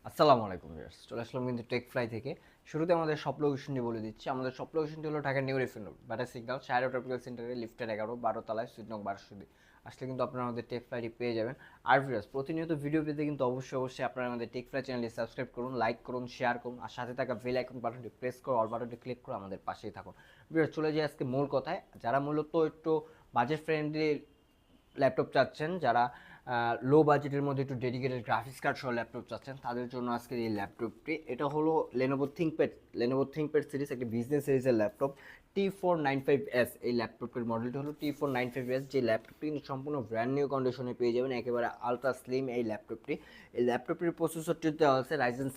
আসসালামু আলাইকুম ভিউয়ার্স, চলে আসলাম কিন্তু টেক ফ্লাই থেকে। শুরুতে আমাদের সব লোকেশনটি বলে দিচ্ছি। আমাদের সব লোকেশনটি হলো Dhaka New Elephant Road, Bata signal, শাহরি ট্রপিক্যাল সেন্টারে, লিফটের 11 তলায়, সুইট নং 12 আসলে কিন্তু আপনারা আমাদের টেক ফ্লাইটি পেয়ে যাবেন। আর ভিউয়ার্স, প্রতিনিয়ত ভিডিও পেতে কিন্তু অবশ্যই আপনারা আমাদের টেক ফ্লাই চ্যানেলটি সাবস্ক্রাইব করুন, লাইক করুন, শেয়ার করুন, আর সাথে থাকা বেল আইকন বাটনটি প্রেস করে অল বাটনটি ক্লিক করে আমাদের পাশেই থাকুন। ভিউয়ার্স, চলে যাই আজকে মূল কথায়। যারা মূলত একটু বাজেট ফ্রেন্ডলি ল্যাপটপ চাচ্ছেন, যারা লো বাজেটের মধ্যে একটু ডেডিকেটেড গ্রাফিক্স কার্ড সহ ল্যাপটপ চাচ্ছেন, তাদের জন্য আজকের এই ল্যাপটপটি। এটা হলো লেনোভো থিঙ্কপ্যাড সিরিজ, একটি বিজনেস সিরিজের ল্যাপটপ। T495S এই ল্যাপটপের মডেলটি হলো T495S। যে ল্যাপটপটি কিন্তু সম্পূর্ণ ব্র্যান্ড নিউ কন্ডিশনে পেয়ে যাবেন, একেবারে আলট্রা স্লিম এই ল্যাপটপটি। এই ল্যাপটপটির প্রসেসরটি দেওয়া আছে Ryzen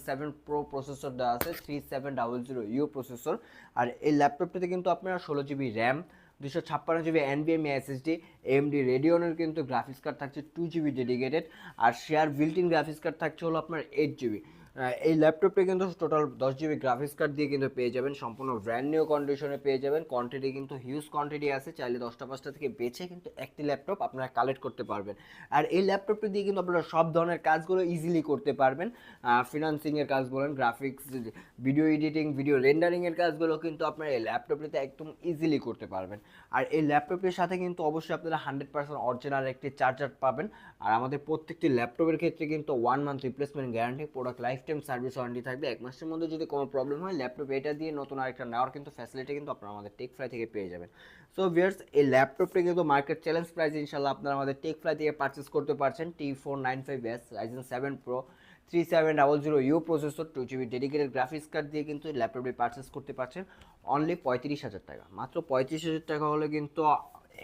7 Pro প্রসেসর দেওয়া আছে, 3700U প্রসেসর। আর এই ল্যাপটপটিতে কিন্তু আপনারা 16GB RAM, 256GB NVMe SSD, AMD রেডিয়নের কিন্তু গ্রাফিক্স কার্ড থাকছে 2GB ডেডিকেটেড, আর share built in graphics card থাকছে হলো আপনার 8GB। এই ল্যাপটপে কিন্তু টোটাল 10GB গ্রাফিক্স কার্ড দিয়ে কিন্তু পেয়ে যাবেন, সম্পূর্ণ ব্র্যান্ড নিউ কন্ডিশনে পেয়ে যাবেন। কোয়ান্টিটি কিন্তু হিউজ কোয়ান্টিটি আছে, চাইলে 10টা-5টা থেকে বেছে কিন্তু একটি ল্যাপটপ আপনারা কালেক্ট করতে পারবেন। আর এই ল্যাপটপটি দিয়ে কিন্তু আপনারা সব ধরনের কাজগুলো ইজিলি করতে পারবেন। ফিনান্সিংয়ের কাজ বলেন, গ্রাফিক্স, ভিডিও এডিটিং, ভিডিও রেন্ডারিংয়ের কাজগুলো কিন্তু আপনারা এই ল্যাপটপটিতে একদম ইজিলি করতে পারবেন। আর এই ল্যাপটপের সাথে কিন্তু অবশ্যই আপনারা 100% অরিজিনাল একটি চার্জার পাবেন। আর আমাদের প্রত্যেকটি ল্যাপটপের ক্ষেত্রে কিন্তু 1 month replacement guarantee, product life time service warranty থাকবে। 1 মাসের মধ্যে যদি কোনো প্রবলেম হয়, ল্যাপটপ এটা দিয়ে নতুন আরেকটা নেওয়ার কিন্তু ফ্যাসিলিটি কিন্তু আপনারা আমাদের টেক ফ্লাই থেকে পেয়ে যাবেন। সো ভিউয়ার্স, এই ল্যাপটপটি কিন্তু মার্কেট চ্যালেঞ্জ প্রাইস ইনশাল্লাহ আপনারা আমাদের টেক ফ্লাই থেকে পারচেস করতে পারছেন। T495S Ryzen 7 Pro 3700U processor, 2GB dedicated graphics card দিয়ে কিন্তু ল্যাপটপটি পারচেস করতে পারছেন অনলি 35,000 টাকা। মাত্র 35,000 টাকা হলে কিন্তু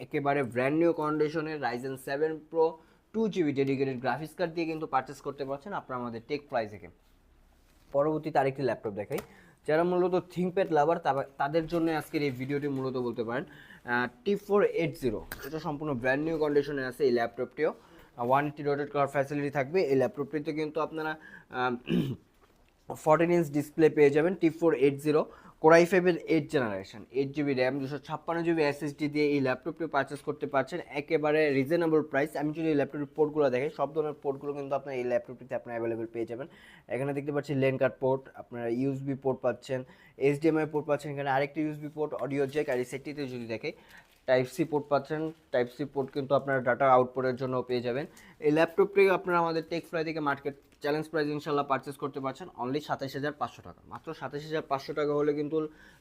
একেবারে ব্র্যান্ড নিউ কন্ডিশনের Ryzen 7 Pro 2GB dedicated graphics card দিয়ে কিন্তু পারচেস করতে পারছেন আপনারা আমাদের টেক প্রাইস থেকে। পরবর্তীতে আরেকটি ল্যাপটপ দেখাই। যারা মূলত থিঙ্কপ্যাড লাভার তাদের জন্য আজকের এই ভিডিওটি মূলত বলতে পারেন। T480, এটা সম্পূর্ণ ব্র্যান্ড নিউ কন্ডিশনে আছে এই ল্যাপটপটিও। 180 রোটেট করার ফ্যাসিলিটি থাকবে এই ল্যাপটপটিতে, কিন্তু আপনারা 14 ইঞ্চ ডিসপ্লে পেয়ে যাবেন। T480 কোরাই ফাইভের 8 generation, 8GB RAM, 256GB SSD দিয়ে এই ল্যাপটপটি পারচেস করতে পারছেন একেবারে রিজনেবল প্রাইস। আমি যদি এই ল্যাপটপের পোর্টগুলো দেখি, সব ধরনের পোর্টগুলো কিন্তু আপনার এই ল্যাপটপটিতে আপনার অ্যাভেলেবেল পেয়ে যাবেন। এখানে দেখতে পাচ্ছি লেন কার্ড পোর্ট, আপনারা ইউএসবি পোর্ট পাচ্ছেন, HDMI পোর্ট পাচ্ছেন, এখানে আরেকটি ইউএসবি পোর্ট, অডিও জ্যাক। আর এই সেটটিতে যদি দেখে টাইপ সি পোর্ট পাচ্ছেন। টাইপ সি পোর্ট কিন্তু আপনারা ডাটা আউটপুটের জন্য পেয়ে যাবেন। এই ল্যাপটপটি আপনারা আমাদের টেক ফ্লাই থেকে মার্কেট চ্যালেঞ্জ প্রাইস ইনশাল্লাহ পারচেস করতে পারছেন অনলি 27,500 টাকা। মাত্র 27,500 টাকা হলে কিন্তু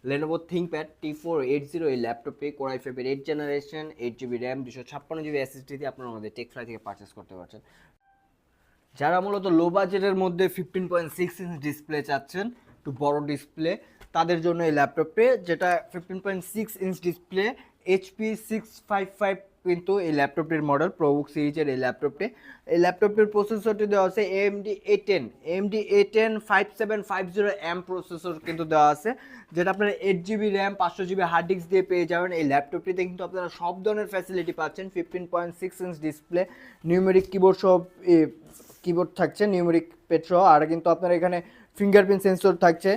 লেনোভো থিঙ্কপ্যাড T480 এই ল্যাপটপে কোরাই ফাইভের 8 generation, 8GB RAM, 256GB SSD দিয়ে আপনারা আমাদের টেক ফ্লাই থেকে পারচেস করতে পারছেন। যারা মূলত লো বাজেটের মধ্যে 15.6 ইঞ্চ ডিসপ্লে চাচ্ছেন, একটু বড় ডিসপ্লে, তাদের জন্য এই ল্যাপটপে, যেটা 15.6 ইঞ্চ ডিসপ্লে, HP655 কিন্তু এই ল্যাপটপটির মডেল, প্রোবুক সিরিজের এই ল্যাপটপটি। এই ল্যাপটপটির প্রসেসরটি দেওয়া আছে AMD A10 5750M প্রসেসর কিন্তু দেওয়া আছে, যেটা আপনার 8GB RAM, 500GB hard disk দিয়ে পেয়ে যাবেন। এই ল্যাপটপটিতে কিন্তু আপনারা সব ধরনের ফ্যাসিলিটি পাচ্ছেন। 15.6 ইঞ্চ ডিসপ্লে, নিউমেরিক কিবোর্ড সহ কিবোর্ড থাকছে, নিউমেরিক প্যাড সহ, আর কিন্তু আপনার এখানে ফিঙ্গারপ্রিন্ট সেন্সর থাকছে।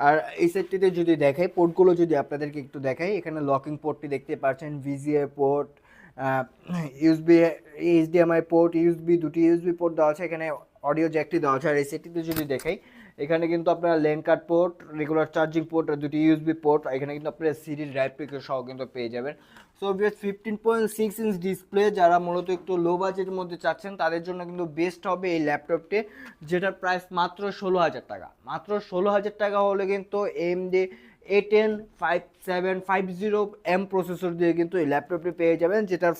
আর এই সেটটিতে যদি দেখাই, পোর্টগুলো যদি আপনাদেরকে একটু দেখাই, এখানে লকিং পোর্টটি দেখতে পাচ্ছেন, VGA port, USB, HDMI port, দুটি ইউএসবি পোর্ট দেওয়া আছে, এখানে অডিও জ্যাকটি দেওয়া আছে। আর এই সেটটিতে যদি দেখাই, এখানে কিন্তু আপনারা LAN card port, regular charging port, আর দুটি ইউএসবি পোর্ট, এখানে কিন্তু আপনারা সিডি ড্রাইভ পিকের সহ কিন্তু পেয়ে যাবেন। সো ভিউয়ার্স, 15.6 ইঞ্চ ডিসপ্লে যারা মূলত একটু লো বাজেটের মধ্যে চাচ্ছেন, তাদের জন্য কিন্তু বেস্ট হবে এই ল্যাপটপটি, যেটার প্রাইস মাত্র 16,000 টাকা। মাত্র 16,000 টাকা হলে কিন্তু AMD A10 5750M প্রসেসর দিয়ে কিন্তু এই ল্যাপটপটি পেয়ে যাবেন, যেটার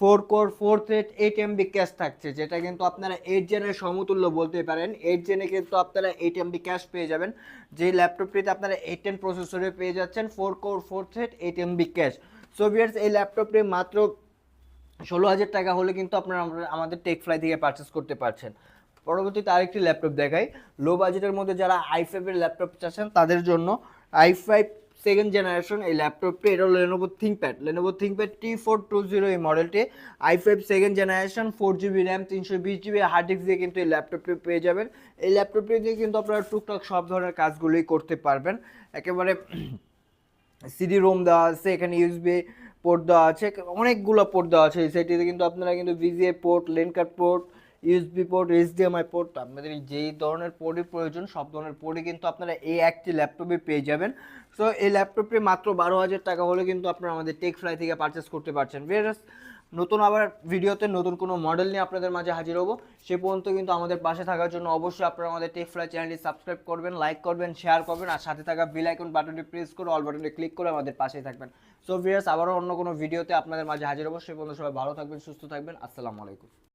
four core 4 thread 8 MB cash থাকছে, যেটা কিন্তু আপনারা 8 জেনের সমতুল্য বলতে পারেন। 8 জেনে কিন্তু আপনারা 8 MB ক্যাশ পেয়ে যাবেন, যে ল্যাপটপটিতে আপনারা A10 প্রসেসরে পেয়ে যাচ্ছেন 4 core 4 thread 8 MB cash. So viewers, এই ল্যাপটপটি মাত্র 16,000 টাকা হলে কিন্তু আপনারা আমাদের টেক ফ্লাই থেকে পারচেস করতে পারছেন। পরবর্তীতে আরেকটি ল্যাপটপ দেখাই। লো বাজেটের মধ্যে যারা i5-এর ল্যাপটপ চাচ্ছেন, তাদের জন্য i5 সেকেন্ড জেনারেশন এই ল্যাপটপটি, এটা হলো লেনোভো থিঙ্কপ্যাড T420 এই মডেলটি। i5 second generation, 4GB RAM, 320GB hard disk দিয়ে কিন্তু এই ল্যাপটপটি পেয়ে যাবেন। এই ল্যাপটপটি দিয়ে কিন্তু আপনারা টুকটাক সব ধরনের কাজগুলোই করতে পারবেন। একেবারে সিডি রোম দেওয়া আছে, এখানে ইউএসবি পোর্ট দেওয়া আছে, অনেকগুলো পোর্ট দেওয়া আছে এই সাইটটিতে। কিন্তু আপনারা কিন্তু VGA port, lane card port, USB port, HDMI port, আপনাদের যেই ধরনের পোর্টই প্রয়োজন সব ধরনের পোর্টই কিন্তু আপনারা এই একটি ল্যাপটপে পেয়ে যাবেন। সো এই ল্যাপটপটি মাত্র 12,000 টাকা হলে কিন্তু আপনারা আমাদের টেকফ্লাই থেকে পারচেস করতে পারছেন। নতুন আবার ভিডিওতে নতুন কোনো মডেল নিয়ে আপনাদের মাঝে হাজির হব। সে পর্যন্ত কিন্তু আমাদের পাশে থাকার জন্য অবশ্যই আপনারা আমাদের টেকফ্লাই চ্যানেলটি সাবস্ক্রাইব করবেন, লাইক করবেন, শেয়ার করবেন, আর সাথে থাকা বেল আইকন বাটনটি প্রেস করে অল বাটনটি ক্লিক করে আমাদের পাশেই থাকবেন। সো ভিউয়ার্স, আবারও অন্য কোনো ভিডিওতে আপনাদের মাঝে হাজির হব। সে পর্যন্ত সবাই ভালো থাকবেন, সুস্থ থাকবেন। আসসালামু আলাইকুম।